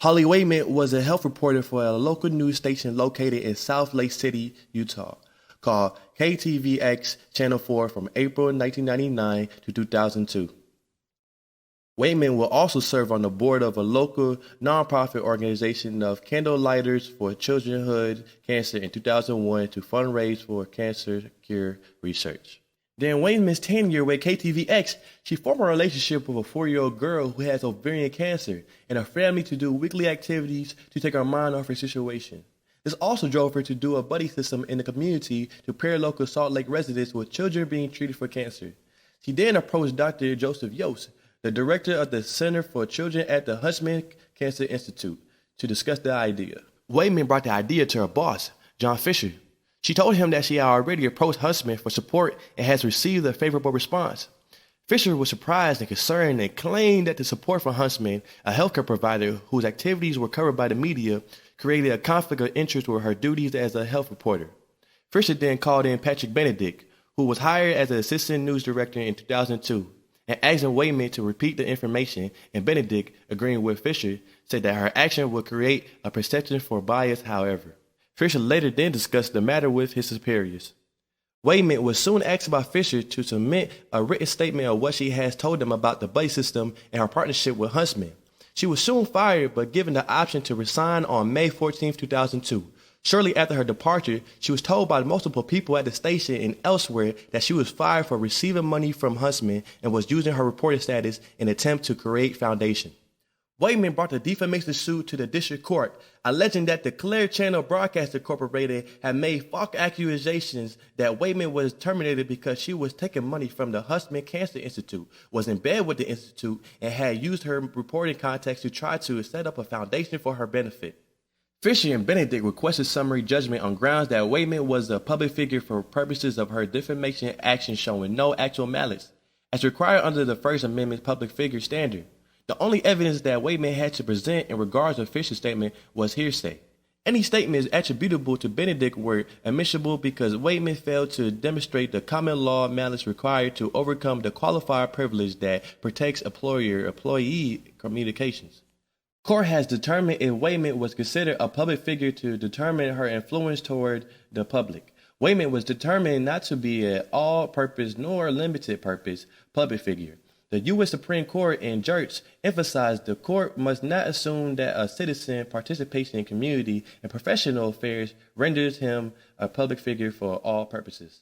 Holly Wayment was a health reporter for a local news station located in South Lake City, Utah, called KTVX Channel 4 from April 1999 to 2002. Wayment will also serve on the board of a local nonprofit organization of Candlelighters for Childhood Cancer in 2001 to fundraise for cancer cure research. During Wayment's tenure with KTVX, she formed a relationship with a 4-year-old girl who has ovarian cancer and a family to do weekly activities to take her mind off her situation. This also drove her to do a buddy system in the community to pair local Salt Lake residents with children being treated for cancer. She then approached Dr. Joseph Yost, the director of the Center for Children at the Huntsman Cancer Institute, to discuss the idea. Wayment brought the idea to her boss, John Fisher. She told him that she had already approached Huntsman for support and has received a favorable response. Fisher was surprised and concerned and claimed that the support from Huntsman, a healthcare provider whose activities were covered by the media, created a conflict of interest with her duties as a health reporter. Fisher then called in Patrick Benedict, who was hired as an assistant news director in 2002, and asked Wayment to repeat the information, and Benedict, agreeing with Fisher, said that her action would create a perception for bias, however. Fisher later then discussed the matter with his superiors. Wayment was soon asked by Fisher to submit a written statement of what she has told them about the buddy system and her partnership with Huntsman. She was soon fired, but given the option to resign on May 14, 2002. Shortly after her departure, she was told by multiple people at the station and elsewhere that she was fired for receiving money from Huntsman and was using her reporter status in an attempt to create foundation. Wayment brought the defamation suit to the district court, alleging that the Clear Channel Broadcaster Incorporated had made false accusations that Wayment was terminated because she was taking money from the Huntsman Cancer Institute, was in bed with the institute, and had used her reporting contacts to try to set up a foundation for her benefit. Fisher and Benedict requested summary judgment on grounds that Wayment was a public figure for purposes of her defamation action showing no actual malice, as required under the First Amendment public figure standard. The only evidence that Wayment had to present in regards to Fisher's statement was hearsay. Any statements attributable to Benedict were admissible because Wayment failed to demonstrate the common law malice required to overcome the qualified privilege that protects employer-employee communications. Court has determined if Wayment was considered a public figure to determine her influence toward the public. Wayment was determined not to be an all-purpose nor limited-purpose public figure. The U.S. Supreme Court in Jertz emphasized the court must not assume that a citizen's participation in community and professional affairs renders him a public figure for all purposes.